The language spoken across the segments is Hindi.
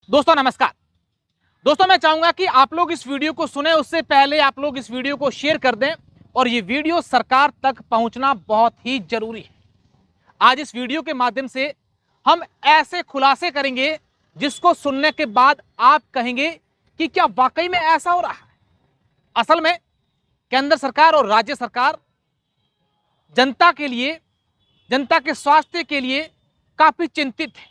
दोस्तों नमस्कार। दोस्तों मैं चाहूंगा कि आप लोग इस वीडियो को सुने उससे पहले आप लोग इस वीडियो को शेयर कर दें और ये वीडियो सरकार तक पहुंचना बहुत ही जरूरी है। आज इस वीडियो के माध्यम से हम ऐसे खुलासे करेंगे जिसको सुनने के बाद आप कहेंगे कि क्या वाकई में ऐसा हो रहा है। असल में केंद्र सरकार और राज्य सरकार जनता के लिए, जनता के स्वास्थ्य के लिए काफी चिंतित है।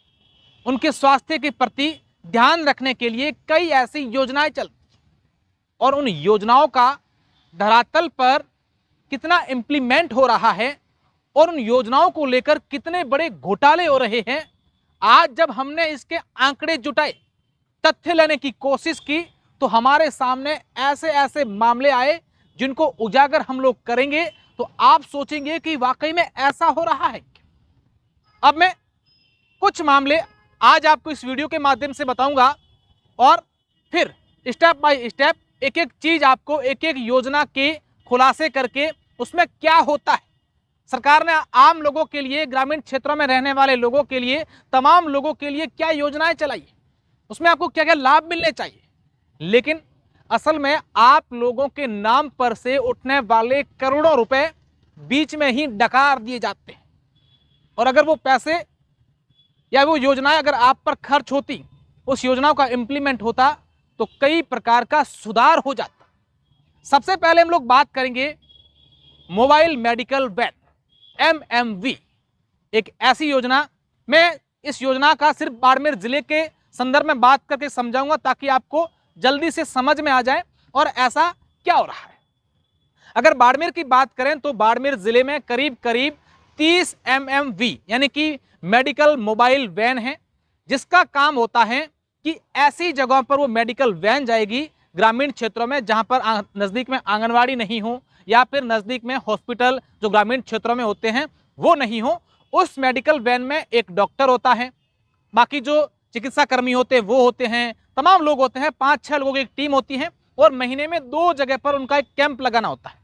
उनके स्वास्थ्य के प्रति ध्यान रखने के लिए कई ऐसी योजनाएं चल और उन योजनाओं का धरातल पर कितना इंप्लीमेंट हो रहा है और उन योजनाओं को लेकर कितने बड़े घोटाले हो रहे हैं। आज जब हमने इसके आंकड़े जुटाए, तथ्य लेने की कोशिश की, तो हमारे सामने ऐसे ऐसे मामले आए जिनको उजागर हम लोग करेंगे तो आप सोचेंगे कि वाकई में ऐसा हो रहा है। अब मैं कुछ मामले आज आपको इस वीडियो के माध्यम से बताऊंगा और फिर स्टेप बाय स्टेप एक एक चीज आपको, एक एक योजना के खुलासे करके उसमें क्या होता है, सरकार ने आम लोगों के लिए, ग्रामीण क्षेत्रों में रहने वाले लोगों के लिए, तमाम लोगों के लिए क्या योजनाएं चलाई है, उसमें आपको क्या क्या लाभ मिलने चाहिए। लेकिन असल में आप लोगों के नाम पर से उठने वाले करोड़ों रुपए बीच में ही डकार दिए जाते हैं और अगर वो पैसे या वो योजनाएं अगर आप पर खर्च होती, उस योजनाओं का इंप्लीमेंट होता तो कई प्रकार का सुधार हो जाता। सबसे पहले हम लोग बात करेंगे मोबाइल मेडिकल वैन, एमएमवी, एक ऐसी योजना। मैं इस योजना का सिर्फ बाड़मेर जिले के संदर्भ में बात करके समझाऊंगा ताकि आपको जल्दी से समझ में आ जाए और ऐसा क्या हो रहा है। अगर बाड़मेर की बात करें तो बाड़मेर जिले में करीब करीब 30 एमएमवी यानी कि मेडिकल मोबाइल वैन है, जिसका काम होता है कि ऐसी जगहों पर वो मेडिकल वैन जाएगी ग्रामीण क्षेत्रों में जहां पर नज़दीक में आंगनवाड़ी नहीं हो या फिर नज़दीक में हॉस्पिटल जो ग्रामीण क्षेत्रों में होते हैं वो नहीं हो। उस मेडिकल वैन में एक डॉक्टर होता है, बाकी जो चिकित्सा कर्मी होते हैं वो होते हैं, तमाम लोग होते हैं, 5-6 लोगों की एक टीम होती है और महीने में 2 जगह पर उनका एक कैंप लगाना होता है।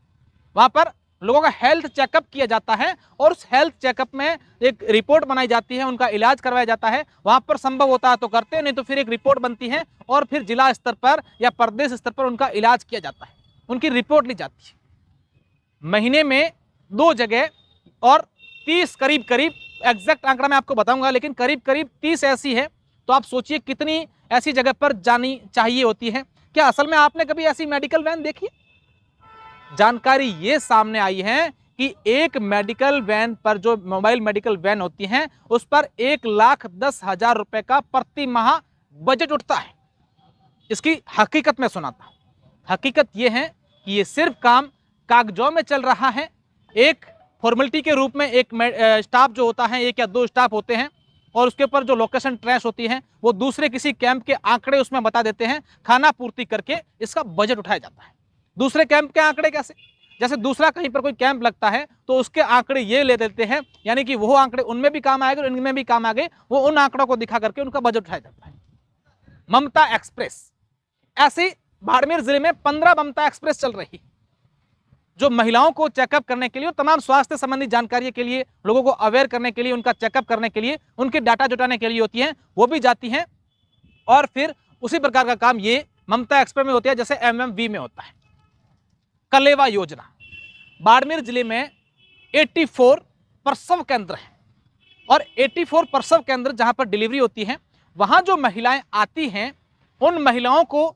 वहां पर लोगों का हेल्थ चेकअप किया जाता है और उस हेल्थ चेकअप में एक रिपोर्ट बनाई जाती है, उनका इलाज करवाया जाता है। वहां पर संभव होता है तो करते हैं, नहीं तो फिर एक रिपोर्ट बनती है और फिर जिला स्तर पर या प्रदेश स्तर पर उनका इलाज किया जाता है, उनकी रिपोर्ट ली जाती है। महीने में 2 जगह और 30 करीब करीब, एग्जैक्ट आंकड़ा मैं आपको बताऊंगा, लेकिन करीब करीब 30 ऐसी है। तो आप सोचिए कितनी ऐसी जगह पर जानी चाहिए होती है। क्या असल में आपने कभी ऐसी मेडिकल वैन देखी? जानकारी ये सामने आई है कि एक मेडिकल वैन पर, जो मोबाइल मेडिकल वैन होती हैं, उस पर 1,10,000 रुपए का प्रति माह बजट उठता है। इसकी हकीकत में सुनाता हूं। हकीकत ये है कि ये सिर्फ काम कागजों में चल रहा है। एक फॉर्मेलिटी के रूप में एक स्टाफ जो होता है, 1 या 2 स्टाफ होते हैं और उसके ऊपर जो लोकेशन ट्रेस होती है वो दूसरे किसी कैंप के आंकड़े उसमें बता देते हैं, खाना पूर्ति करके इसका बजट उठाया जाता है। दूसरे कैंप के आंकड़े कैसे? जैसे दूसरा कहीं पर कोई कैंप लगता है तो उसके आंकड़े ये ले देते हैं, यानी कि वो आंकड़े उनमें भी काम आएंगे और इनमें भी काम आएंगे, वो उन आंकड़ों को दिखा करके उनका बजट उठाया जाता है। ममता एक्सप्रेस, ऐसी बाड़मेर जिले में 15 ममता एक्सप्रेस चल रही, जो महिलाओं को चेकअप करने के लिए और तमाम स्वास्थ्य संबंधी जानकारी के लिए, लोगों को अवेयर करने के लिए, उनका चेकअप करने के लिए, उनके डाटा जुटाने के लिए होती हैं, वो भी जाती हैं। और फिर उसी प्रकार का काम ये ममता एक्सप्रेस में होता है जैसे एमएमवी में होता है। कलेवा योजना, बाड़मेर जिले में 84 प्रसव केंद्र हैं और 84 प्रसव केंद्र जहां पर डिलीवरी होती है, वहां जो महिलाएं आती हैं उन महिलाओं को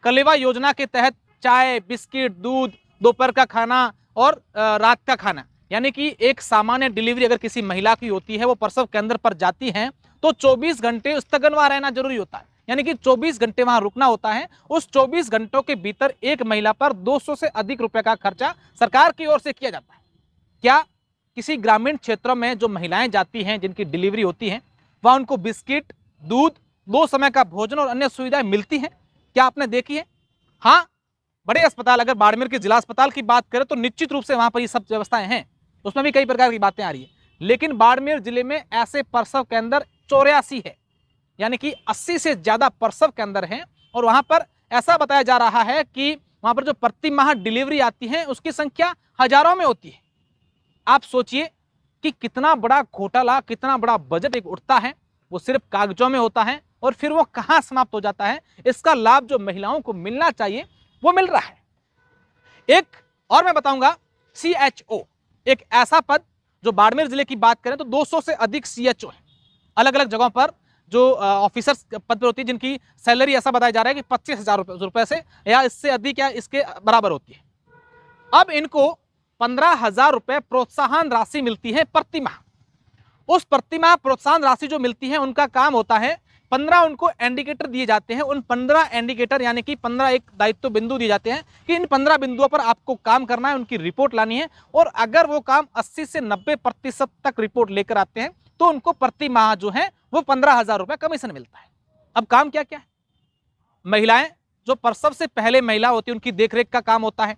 कलेवा योजना के तहत चाय, बिस्किट, दूध, दोपहर का खाना और रात का खाना, यानी कि एक सामान्य डिलीवरी अगर किसी महिला की होती है, वो प्रसव केंद्र पर जाती हैं तो 24 घंटे स्थगन वहां रहना जरूरी होता है, यानी कि 24 घंटे वहां रुकना होता है। उस 24 घंटों के भीतर एक महिला पर 200 से अधिक रुपए का खर्चा सरकार की ओर से किया जाता है। क्या किसी ग्रामीण क्षेत्रों में जो महिलाएं जाती हैं, जिनकी डिलीवरी होती है, वहां उनको बिस्किट, दूध, 2 समय का भोजन और अन्य सुविधाएं मिलती हैं? क्या आपने देखी है? हाँ, बड़े अस्पताल, अगर बाड़मेर के जिला अस्पताल की बात करें तो निश्चित रूप से वहां पर ये सब व्यवस्थाएं हैं, उसमें भी कई प्रकार की बातें आ रही है। लेकिन बाड़मेर जिले में ऐसे प्रसव केंद्र 84 है, यानी कि 80 से ज्यादा प्रसव केंद्र हैं और वहां पर ऐसा बताया जा रहा है कि वहां पर जो प्रति माह डिलीवरी आती है उसकी संख्या हजारों में होती है। आप सोचिए कि कितना बड़ा घोटाला, कितना बड़ा बजट एक उठता है, वो सिर्फ कागजों में होता है और फिर वो कहां समाप्त हो जाता है। इसका लाभ जो महिलाओं को मिलना चाहिए वो मिल रहा है। एक और मैं बताऊंगा, CHO, एक ऐसा पद जो बाड़मेर जिले की बात करें तो 200 से अधिक CHO है अलग अलग जगहों पर, जो ऑफिसर्स पद पर होती है, जिनकी सैलरी ऐसा बताया जा रहा है कि 25,000 रुपए से या इससे अधिक या इसके बराबर होती है। अब इनको 15,000 रुपए प्रोत्साहन राशि मिलती है प्रतिमाह। उस प्रतिमाह प्रोत्साहन राशि जो मिलती है, उनका काम होता है 15 उनको इंडिकेटर दिए जाते हैं। उन 15 इंडिकेटर यानी कि 15 एक दायित्व बिंदु दिए जाते हैं कि इन 15 बिंदुओं पर आपको काम करना है, उनकी रिपोर्ट लानी है, और अगर वो काम 80 से 90% तक रिपोर्ट लेकर आते हैं तो उनको प्रति माह जो है वो 15,000 रुपए कमीशन मिलता है। अब काम क्या क्या है? महिलाएं जो प्रसव से पहले महिला होती है उनकी देखरेख का काम होता है,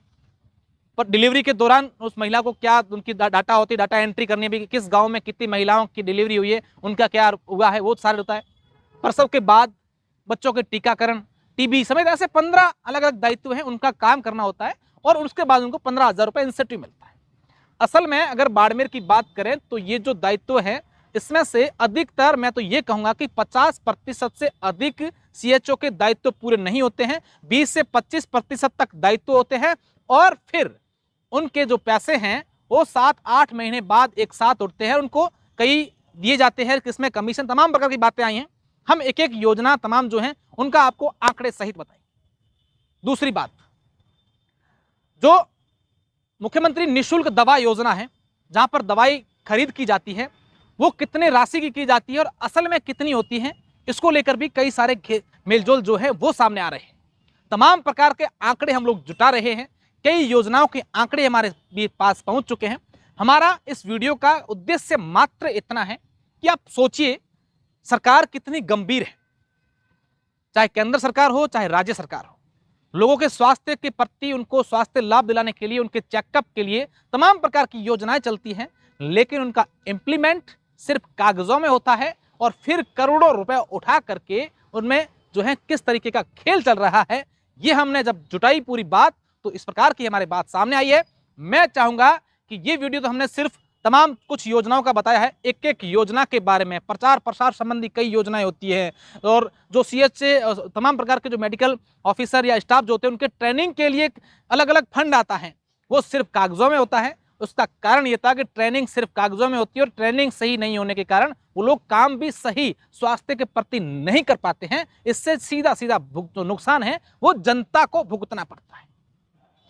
पर डिलीवरी के दौरान उस महिला को क्या उनकी डाटा होती है, डाटा एंट्री करनी है, किस गांव में कितनी महिलाओं की डिलीवरी हुई है, उनका क्या हुआ है, वो सारा होता है। प्रसव के बाद बच्चों के टीकाकरण, टीबी समेत ऐसे 15 अलग अलग दायित्व हैं, उनका काम करना होता है, और उसके बाद उनको 15,000 रुपए इंसेंटिव मिलता है। असल में अगर बाड़मेर की बात करें तो ये जो दायित्व है, इसमें से अधिकतर मैं तो ये कहूंगा कि 50% से अधिक CHO के दायित्व पूरे नहीं होते हैं। 20 से 25% तक दायित्व होते हैं, और फिर उनके जो पैसे हैं वो 7-8 महीने बाद एक साथ उठते हैं, उनको कई दिए जाते हैं, किसमें कमीशन, तमाम प्रकार की बातें आई हैं। हम एक एक योजना तमाम जो है उनका आपको आंकड़े सहित बताएंगे। दूसरी बात, जो मुख्यमंत्री निःशुल्क दवा योजना है, जहां पर दवाई खरीद की जाती है, वो कितने राशि की जाती है और असल में कितनी होती है, इसको लेकर भी कई सारे मेलजोल जो है वो सामने आ रहे हैं। तमाम प्रकार के आंकड़े हम लोग जुटा रहे हैं, कई योजनाओं के आंकड़े हमारे पास पहुंच चुके हैं। हमारा इस वीडियो का उद्देश्य मात्र इतना है कि आप सोचिए सरकार कितनी गंभीर है, चाहे केंद्र सरकार हो चाहे राज्य सरकार हो। लोगों के स्वास्थ्य के प्रति, उनको स्वास्थ्य लाभ दिलाने के लिए, उनके चेकअप के लिए तमाम प्रकार की योजनाएं चलती हैं, लेकिन उनका इंप्लीमेंट सिर्फ कागजों में होता है, और फिर करोड़ों रुपए उठा करके उनमें जो है किस तरीके का खेल चल रहा है, ये हमने जब जुटाई पूरी बात, तो इस प्रकार की हमारे बात सामने आई है। मैं चाहूंगा कि ये वीडियो तो हमने सिर्फ तमाम कुछ योजनाओं का बताया है, एक एक योजना के बारे में, प्रचार प्रसार संबंधी कई योजनाएं होती है, और जो CH से तमाम प्रकार के जो मेडिकल ऑफिसर या स्टाफ जो होते हैं उनके ट्रेनिंग के लिए अलग अलग फंड आता है, वो सिर्फ कागजों में होता है। उसका कारण ये था कि ट्रेनिंग सिर्फ कागजों में होती है, और ट्रेनिंग सही नहीं होने के कारण वो लोग काम भी सही स्वास्थ्य के प्रति नहीं कर पाते हैं। इससे सीधा सीधा जो नुकसान है वो जनता को भुगतना पड़ता है।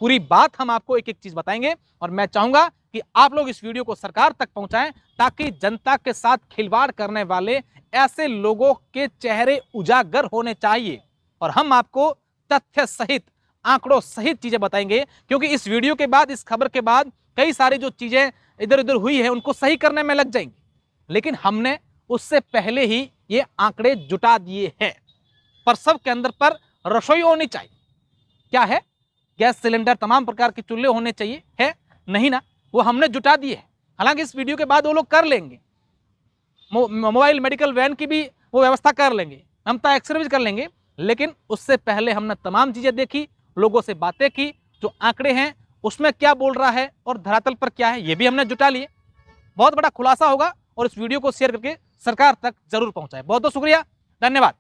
पूरी बात हम आपको एक एक चीज बताएंगे, और मैं चाहूंगा कि आप लोग इस वीडियो को सरकार तक पहुंचाएं, ताकि जनता के साथ खिलवाड़ करने वाले ऐसे लोगों के चेहरे उजागर होने चाहिए, और हम आपको तथ्य सहित, आंकड़ों सहित चीजें बताएंगे। क्योंकि इस वीडियो के बाद, इस खबर के बाद कई सारी जो चीजें इधर उधर हुई है उनको सही करने में लग जाएंगे, लेकिन हमने उससे पहले ही ये आंकड़े जुटा दिए हैं। प्रसव के अंदर पर रसोई होनी चाहिए, क्या है, गैस सिलेंडर, तमाम प्रकार के चूल्हे होने चाहिए, है नहीं ना, वो हमने जुटा दिए हैं। हालांकि इस वीडियो के बाद वो लोग कर लेंगे, मोबाइल मेडिकल वैन की भी वो व्यवस्था कर लेंगे, ममता एक्सरे भी कर लेंगे, लेकिन उससे पहले हमने तमाम चीजें देखी, लोगों से बातें की, जो आंकड़े हैं उसमें क्या बोल रहा है और धरातल पर क्या है, ये भी हमने जुटा लिए। बहुत बड़ा खुलासा होगा, और इस वीडियो को शेयर करके सरकार तक जरूर पहुंचाए। बहुत बहुत शुक्रिया, धन्यवाद।